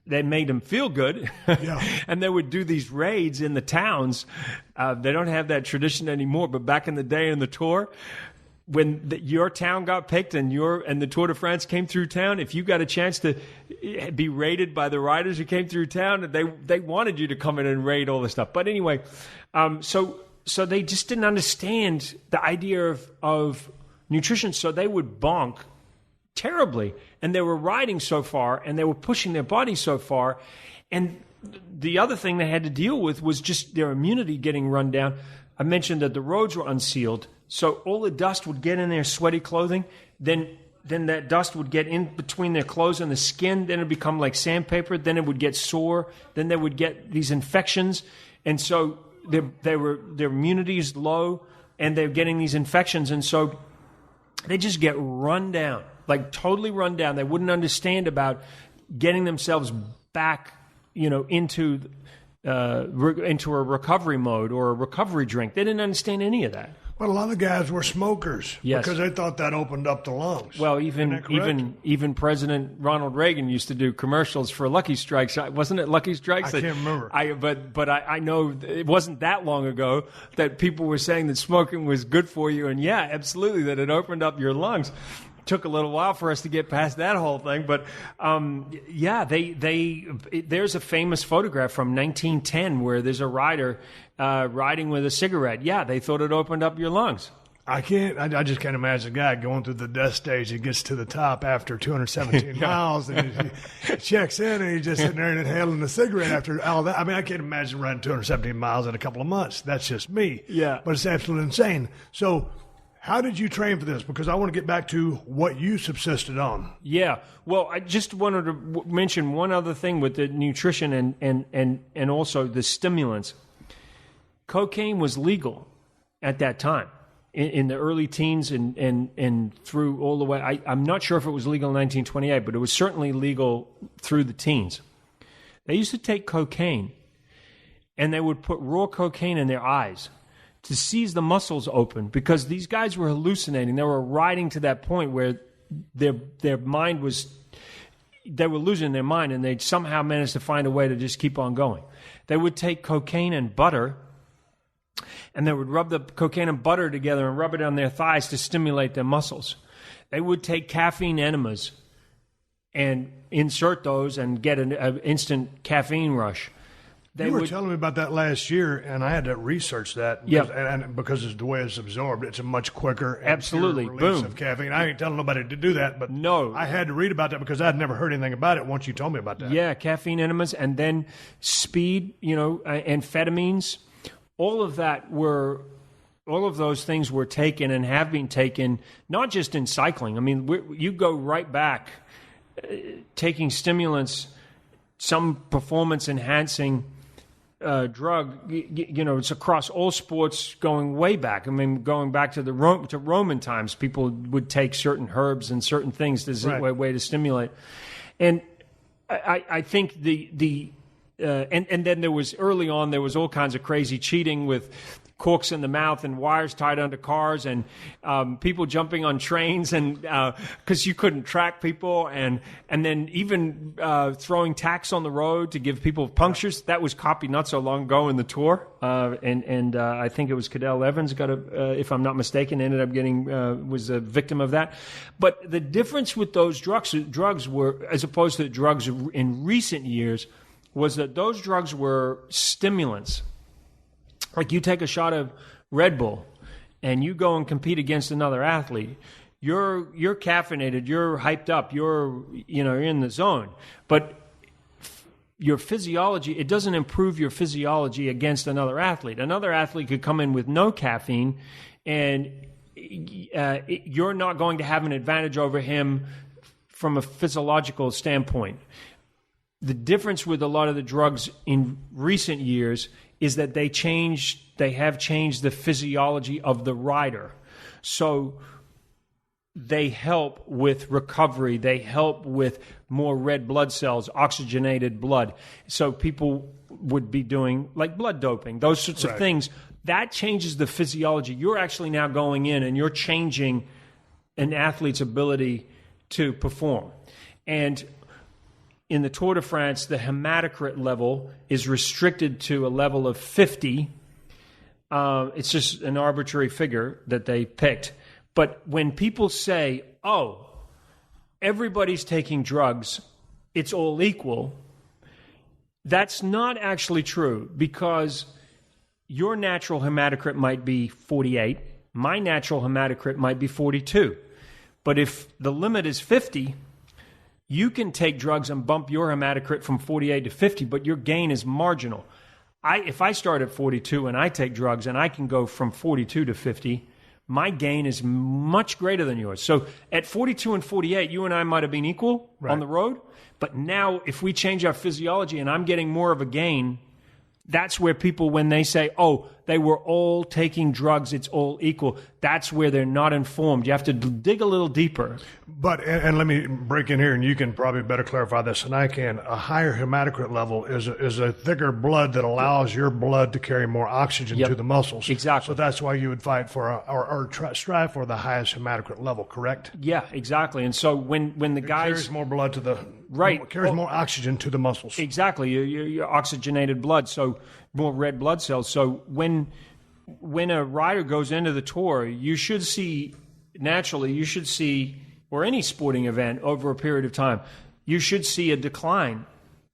That made them feel good. Yeah. And they would do these raids in the towns. They don't have that tradition anymore, but back in the day in the Tour, when your town got picked and the Tour de France came through town, if you got a chance to be raided by the riders who came through town, they wanted you to come in and raid all this stuff. But anyway, so they just didn't understand the idea of nutrition, so they would bonk terribly. And they were riding so far, and they were pushing their bodies so far. And the other thing they had to deal with was just their immunity getting run down. I mentioned that the roads were unsealed, so all the dust would get in their sweaty clothing. Then that dust would get in between their clothes and the skin. Then it would become like sandpaper. Then it would get sore. Then they would get these infections. And so their immunity is low, and they're getting these infections. And so they just get run down, like totally run down. They wouldn't understand about getting themselves back, into a recovery mode or a recovery drink. They didn't understand any of that. Well, a lot of the guys were smokers because they thought that opened up the lungs. Well, even President Ronald Reagan used to do commercials for Lucky Strikes. Wasn't it Lucky Strikes? I can't remember. But I know it wasn't that long ago that people were saying that smoking was good for you, and yeah, absolutely, that it opened up your lungs. Took a little while for us to get past that whole thing, but there's a famous photograph from 1910 where there's a rider riding with a cigarette. Yeah, they thought it opened up your lungs. I just can't imagine a guy going through the death stage and gets to the top after 217 miles and he checks in and he's just sitting there and inhaling the cigarette after all that. I mean, I can't imagine running 217 miles in a couple of months. That's just me. Yeah. But it's absolutely insane. So how did you train for this? Because I want to get back to what you subsisted on. Yeah. Well, I just wanted to mention one other thing with the nutrition and also the stimulants. Cocaine was legal at that time in the early teens and through all the way. I'm not sure if it was legal in 1928, but it was certainly legal through the teens. They used to take cocaine and they would put raw cocaine in their eyes to seize the muscles open, because these guys were hallucinating. They were riding to that point where their mind was, they were losing their mind, and they'd somehow managed to find a way to just keep on going. They would take cocaine and butter, and they would rub the cocaine and butter together and rub it on their thighs to stimulate their muscles. They would take caffeine enemas and insert those and get an instant caffeine rush. You were telling me about that last year, and I had to research that. Yep. And because it's the way it's absorbed, it's a much quicker absolutely release boom of caffeine. I ain't telling nobody to do that, but no, I had to read about that because I'd never heard anything about it once you told me about that. Yeah, caffeine enemas, and then speed, amphetamines. All of those things were taken and have been taken, not just in cycling. I mean, you go right back, taking stimulants, some performance-enhancing drug, it's across all sports going way back. I mean, going back to Roman times, people would take certain herbs and certain things as a way to stimulate. And I think and then there was early on, there was all kinds of crazy cheating with corks in the mouth and wires tied onto cars and people jumping on trains and because you couldn't track people and then even throwing tacks on the road to give people punctures. That was copied not so long ago in the Tour, and I think it was Cadell Evans if I'm not mistaken, ended up was a victim of that. But the difference with those drugs were, as opposed to the drugs in recent years, was that those drugs were stimulants. Like you take a shot of Red Bull and you go and compete against another athlete, you're caffeinated, you're hyped up, you're in the zone. But your physiology, it doesn't improve your physiology against another athlete. Another athlete could come in with no caffeine, and you're not going to have an advantage over him from a physiological standpoint. The difference with a lot of the drugs in recent years is that they have changed the physiology of the rider. So they help with recovery. They help with more red blood cells, oxygenated blood. So people would be doing like blood doping, those sorts of things. That changes the physiology. You're actually now going in and you're changing an athlete's ability to perform. And in the Tour de France, the hematocrit level is restricted to a level of 50. It's just an arbitrary figure that they picked. But when people say, oh, everybody's taking drugs, it's all equal, that's not actually true, because your natural hematocrit might be 48, my natural hematocrit might be 42. But if the limit is 50, you can take drugs and bump your hematocrit from 48 to 50, but your gain is marginal. If I start at 42 and I take drugs and I can go from 42 to 50, my gain is much greater than yours. So at 42 and 48, you and I might have been equal on the road. But now if we change our physiology and I'm getting more of a gain, that's where people, when they say, oh, they were all taking drugs, it's all equal, that's where they're not informed. You have to dig a little deeper. But, and let me break in here, and you can probably better clarify this than I can. A higher hematocrit level is a thicker blood that allows your blood to carry more oxygen to the muscles. Exactly. So that's why you would fight for or strive for the highest hematocrit level, correct? Yeah, exactly. And so when the guys... carries more blood to the... Right. Carries more oxygen to the muscles. Exactly. Your oxygenated blood, so more red blood cells. So when a rider goes into the Tour, you should see, or any sporting event over a period of time, you should see a decline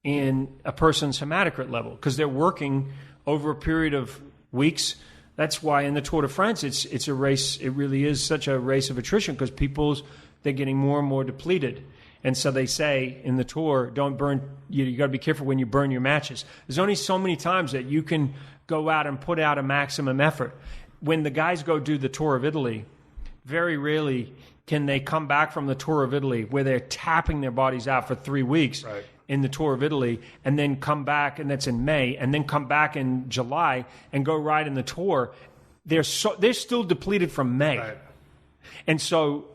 in a person's hematocrit level because they're working over a period of weeks. That's why in the Tour de France, it's a race. It really is such a race of attrition because they're getting more and more depleted. And so they say in the Tour, don't burn. You got to be careful when you burn your matches. There's only so many times that you can go out and put out a maximum effort. When the guys go do the Tour of Italy, very rarely can they come back from the Tour of Italy where they're tapping their bodies out for 3 weeks in the Tour of Italy, and then come back, and that's in May, and then come back in July and go ride in the Tour. They're still depleted from May, and so.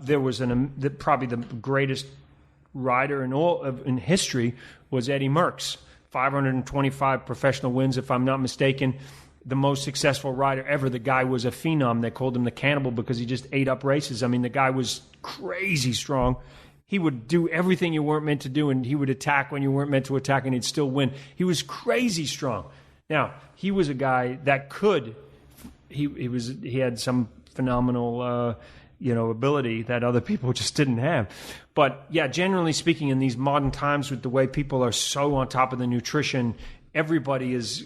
There was probably the greatest rider in history was Eddie Merckx, 525 professional wins, if I'm not mistaken, the most successful rider ever. The guy was a phenom. They called him the cannibal because he just ate up races. I mean, the guy was crazy strong. He would do everything you weren't meant to do, and he would attack when you weren't meant to attack, and he'd still win. He was crazy strong. Now, he was a guy that could. He had some phenomenal. Ability that other people just didn't have. But yeah, generally speaking, in these modern times with the way people are so on top of the nutrition, everybody has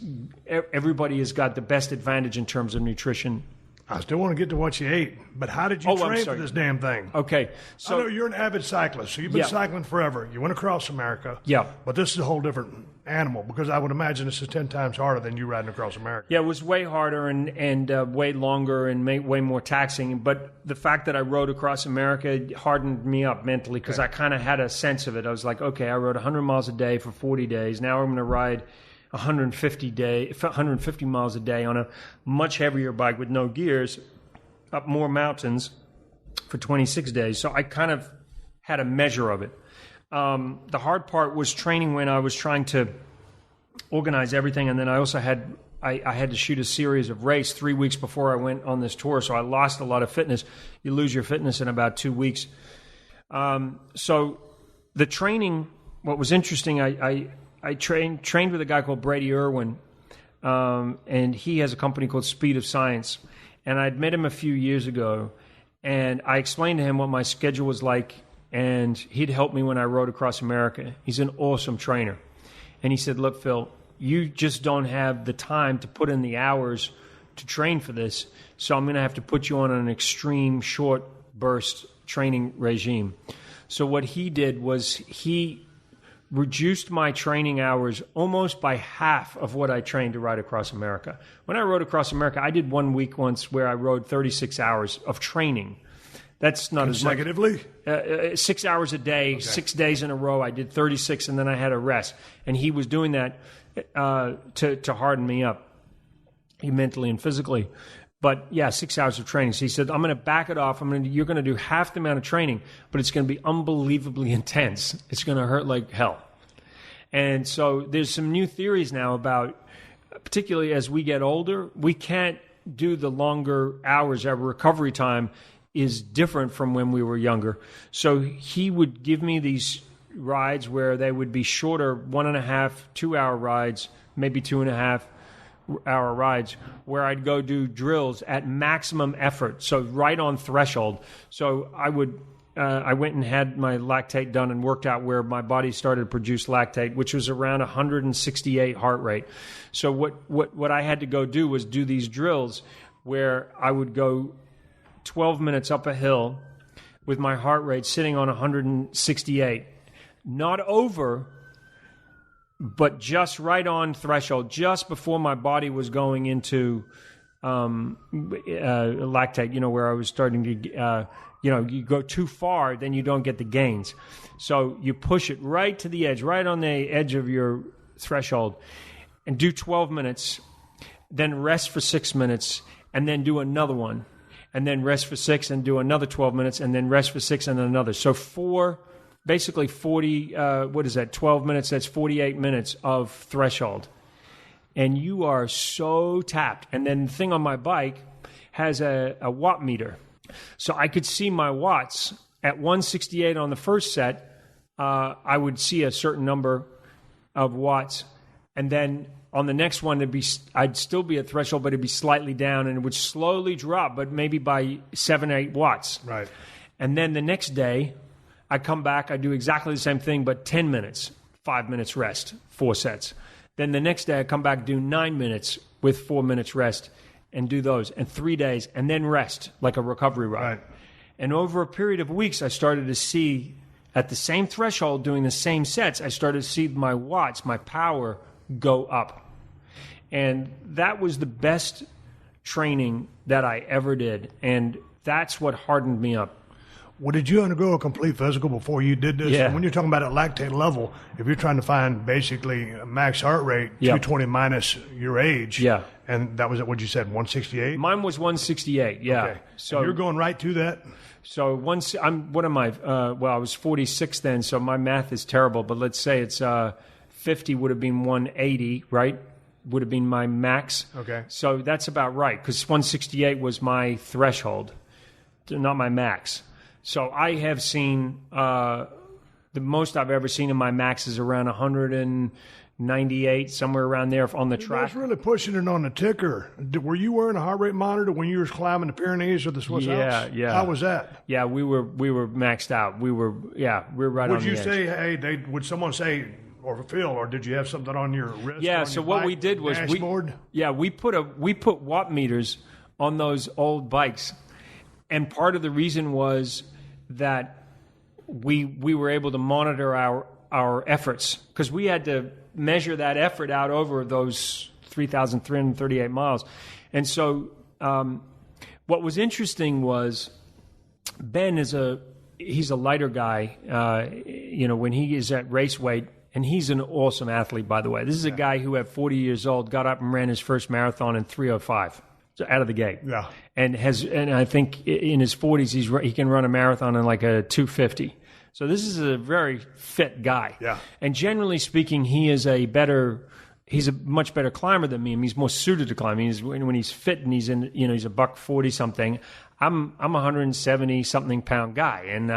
got the best advantage in terms of nutrition. I still want to get to what you ate, but how did you train for this damn thing? Okay. So I know you're an avid cyclist, so you've been cycling forever. You went across America. Yeah. But this is a whole different animal because I would imagine this is 10 times harder than you riding across America. Yeah, it was way harder and way longer and way more taxing. But the fact that I rode across America hardened me up mentally because I kind of had a sense of it. I was like, okay, I rode 100 miles a day for 40 days. Now I'm going to ride 150 miles a day on a much heavier bike with no gears up more mountains for 26 days. So I kind of had a measure of it. The hard part was training when I was trying to organize everything, and then I also had I had to shoot a series of races 3 weeks before I went on this tour, so I lost a lot of fitness. You lose your fitness in about 2 weeks. So the training, what was interesting, I trained with a guy called Brady Irwin, and he has a company called Speed of Science. And I'd met him a few years ago, and I explained to him what my schedule was like, and he'd help me when I rode across America. He's an awesome trainer. And he said, look, Phil, you just don't have the time to put in the hours to train for this, so I'm going to have to put you on an extreme short burst training regime. So what he did was he reduced my training hours almost by half of what I trained to ride across America. When I rode across America, I did 1 week once where I rode 36 hours of training. That's not consecutively? 6 hours a day, okay. 6 days in a row. I did 36, and then I had a rest. And he was doing that to harden me up, mentally and physically. But yeah, 6 hours of training. So he said, I'm going to back it off. You're going to do half the amount of training, but it's going to be unbelievably intense. It's going to hurt like hell. And so there's some new theories now about, particularly as we get older, we can't do the longer hours. Our recovery time is different from when we were younger. So he would give me these rides where they would be shorter, 1.5, 2 hour rides, maybe 2.5 hour rides, where I'd go do drills at maximum effort, so right on threshold. So I went and had my lactate done and worked out where my body started to produce lactate, which was around 168 heart rate. So what I had to go do was do these drills where I would go 12 minutes up a hill with my heart rate sitting on 168, not over, but just right on threshold, just before my body was going into lactate, where I was starting to, you go too far, then you don't get the gains. So you push it right to the edge, right on the edge of your threshold, and do 12 minutes, then rest for 6 minutes, and then do another one, and then rest for 6 and do another 12 minutes, and then rest for 6 and another. So basically 40, 12 minutes, that's 48 minutes of threshold. And you are so tapped. And then the thing on my bike has a watt meter. So I could see my watts at 168 on the first set. I would see a certain number of watts. And then on the next one, I'd still be at threshold, but it'd be slightly down, and it would slowly drop, but maybe by 7 or 8 watts. Right. And then the next day, I come back, I do exactly the same thing, but 10 minutes, 5 minutes rest, 4 sets. Then the next day I come back, do 9 minutes with 4 minutes rest, and do those, and 3 days, and then rest, like a recovery ride. Right. And over a period of weeks, I started to see, at the same threshold, doing the same sets, I started to see my watts, my power, go up. And that was the best training that I ever did, and that's what hardened me up. Well, did you undergo a complete physical before you did this? Yeah. And when you're talking about a lactate level, if you're trying to find basically a max heart rate, 220 minus your age, and that was, what you said, 168? Mine was 168, yeah. Okay. So and you're going right to that? So what am I? I was 46 then, so my math is terrible, but let's say it's 50 would have been 180, right? Would have been my max. Okay. So that's about right, because 168 was my threshold, not my max. So I have seen, the most I've ever seen in my max is around 198, somewhere around there on the track. That's really pushing it on the ticker. Were you wearing a heart rate monitor when you were climbing the Pyrenees or the Swiss Alps? Yeah. How was that? Yeah, we were maxed out. We were right on the edge. Would you say, would someone say, or Phil, or did you have something on your wrist? Yeah, so what we did was we put watt meters on those old bikes. And part of the reason was that we were able to monitor our efforts, because we had to measure that effort out over those 3,338 miles. And so what was interesting was Ben he's a lighter guy, when he is at race weight, and he's an awesome athlete, by the way. This is a guy who at 40 years old got up and ran his first marathon in 3:05. Out of the gate, and I think in his 40s he can run a marathon in like a 2:50. So this is a very fit guy. Yeah. And generally speaking, he's a much better climber than me. I mean, he's more suited to climbing. When he's fit and he's in, he's a $140 something. I'm a 170 something pound guy, and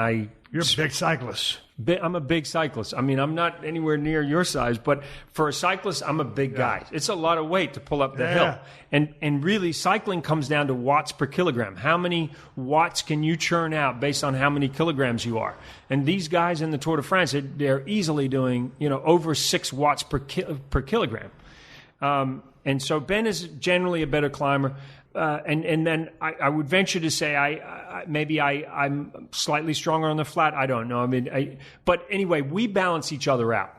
you're a big cyclist. I'm a big cyclist. I mean, I'm not anywhere near your size, but for a cyclist, I'm a big guy. It's a lot of weight to pull up the hill. And really, cycling comes down to watts per kilogram. How many watts can you churn out based on how many kilograms you are? And these guys in the Tour de France, they're easily doing, over 6 watts per kilogram. And so Ben is generally a better climber. And then I would venture to say I'm slightly stronger on the flat. I don't know. But anyway, we balance each other out.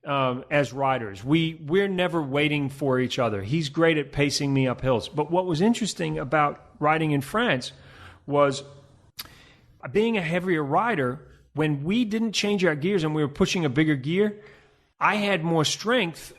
as riders. We're never waiting for each other. He's great at pacing me up hills. But what was interesting about riding in France was being a heavier rider, when we didn't change our gears and we were pushing a bigger gear, I had more strength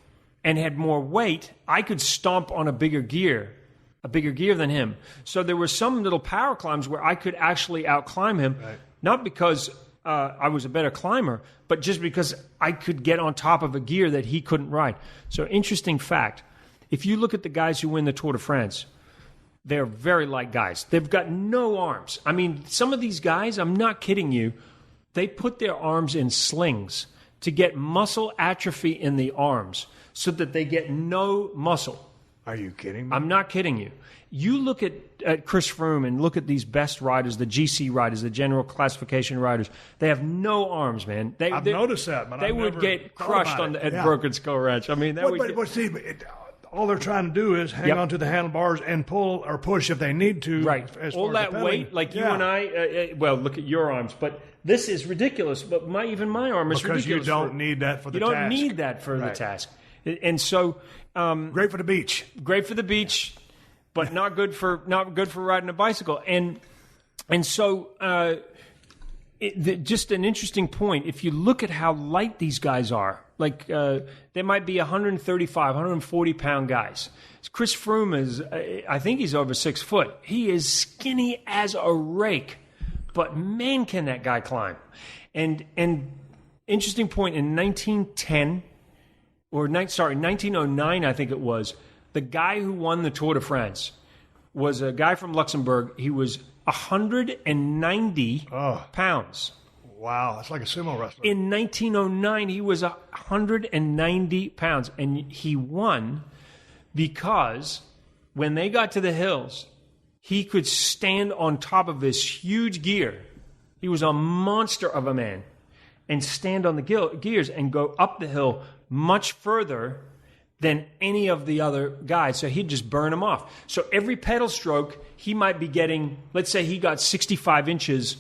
and had more weight. I could stomp on a bigger gear than him. So there were some little power climbs where I could actually outclimb him, not because I was a better climber, but just because I could get on top of a gear that he couldn't ride. So interesting fact, if you look at the guys who win the Tour de France, they're very light guys. They've got no arms. I mean, some of these guys, I'm not kidding you, they put their arms in slings to get muscle atrophy in the arms so that they get no muscle. Are you kidding me? I'm not kidding you. You look at Chris Froome and look at these best riders, the GC riders, the general classification riders. They have no arms, man. I've noticed that, but they would get crushed at Broken Skull Ranch. I mean, all they're trying to do is hang on to the handlebars and pull or push if they need to. Right. All that weight, like you and I, well, look at your arms, but this is ridiculous. But even my arm is ridiculous. Because you don't need that for the task. You don't need that for the task. And so... great for the beach. Great for the beach, but not good for riding a bicycle. And so just an interesting point. If you look at how light these guys are, like they might be 135, 140 pound guys. Chris Froome is, I think he's over 6 foot. He is skinny as a rake, but man, can that guy climb? And interesting point, in 1909, I think it was, the guy who won the Tour de France was a guy from Luxembourg. He was 190 pounds. Wow, that's like a sumo wrestler. In 1909, he was 190 pounds, and he won because when they got to the hills, he could stand on top of this huge gear. He was a monster of a man, and stand on the gears and go up the hill much further than any of the other guys. So he'd just burn them off. So every pedal stroke, he might be getting, let's say he got 65 inches.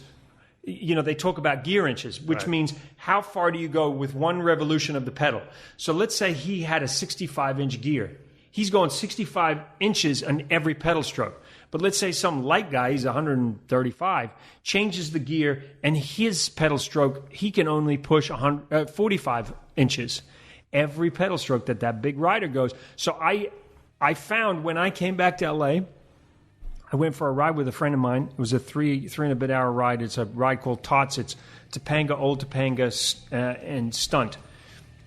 You know, they talk about gear inches, which means how far do you go with one revolution of the pedal. So let's say he had a 65-inch gear. He's going 65 inches on every pedal stroke. But let's say some light guy, he's 135, changes the gear, and his pedal stroke, he can only push 45 inches. Every pedal stroke that big rider goes. So I found when I came back to L.A., I went for a ride with a friend of mine. It was a three and a bit hour ride. It's a ride called TOTS. It's Topanga, Old Topanga, and Stunt.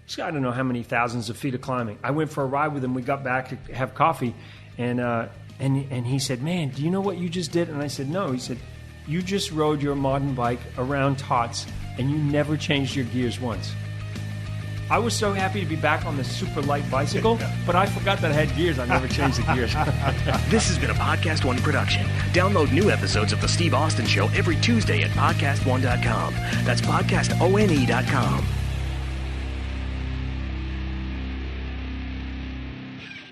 It's got, I don't know how many thousands of feet of climbing. I went for a ride with him. We got back to have coffee, and he said, "Man, do you know what you just did?" And I said, "No." He said, "You just rode your modern bike around TOTS, and you never changed your gears once." I was so happy to be back on this super light bicycle, but I forgot that I had gears. I never changed the gears. This has been a Podcast One production. Download new episodes of The Steve Austin Show every Tuesday at PodcastOne.com. That's PodcastOne.com.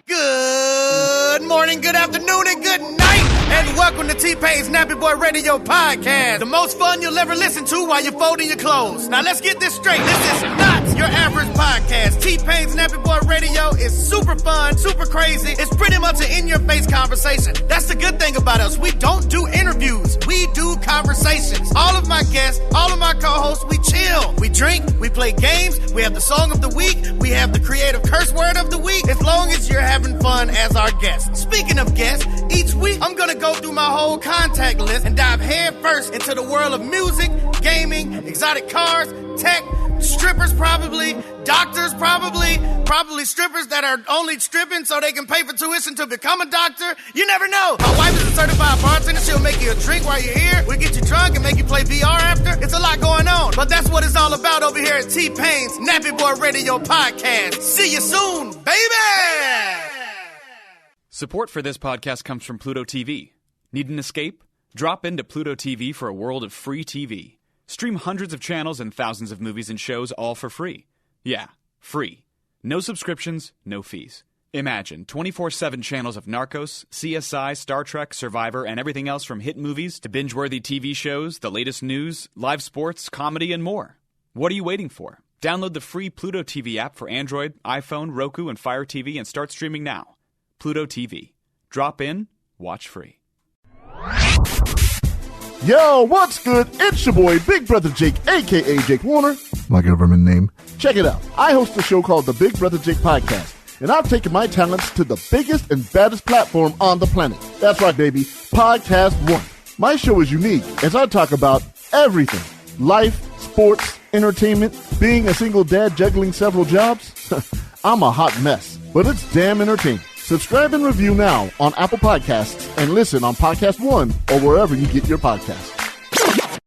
Good morning, good afternoon, and good night. And welcome to T-Pain's Nappy Boy Radio Podcast. The most fun you'll ever listen to while you're folding your clothes. Now let's get this straight. This is not your average podcast. T-Pain's Nappy Boy Radio is super fun, super crazy. It's pretty much an in-your-face conversation. That's the good thing about us. We don't do interviews. We do conversations. All of my guests, all of my co-hosts, we chill. We drink, we play games, we have the song of the week, we have the creative curse word of the week, as long as you're having fun as our guest. Speaking of guests, each week I'm going to go through my whole contact list and dive head first into the world of music, gaming, exotic cars, tech, strippers probably, doctors probably strippers that are only stripping so they can pay for tuition to become a doctor. You never know. My wife is a certified bartender. She'll make you a drink while you're here. We'll get you drunk and make you play VR after. It's a lot going on. But that's what it's all about over here at T-Pain's Nappy Boy Radio Podcast. See you soon, baby! Support for this podcast comes from Pluto TV. Need an escape? Drop into Pluto TV for a world of free TV. Stream hundreds of channels and thousands of movies and shows all for free. Yeah, free. No subscriptions, no fees. Imagine 24/7 channels of Narcos, CSI, Star Trek, Survivor, and everything else from hit movies to binge-worthy TV shows, the latest news, live sports, comedy, and more. What are you waiting for? Download the free Pluto TV app for Android, iPhone, Roku, and Fire TV and start streaming now. Pluto TV. Drop in, watch free. Yo, what's good? It's your boy, Big Brother Jake, a.k.a. Jake Warner, my government name. Check it out. I host a show called the Big Brother Jake Podcast, and I've taken my talents to the biggest and baddest platform on the planet. That's right, baby. PodcastOne. My show is unique as I talk about everything. Life, sports, entertainment, being a single dad juggling several jobs. I'm a hot mess, but it's damn entertaining. Subscribe and review now on Apple Podcasts and listen on PodcastOne or wherever you get your podcasts.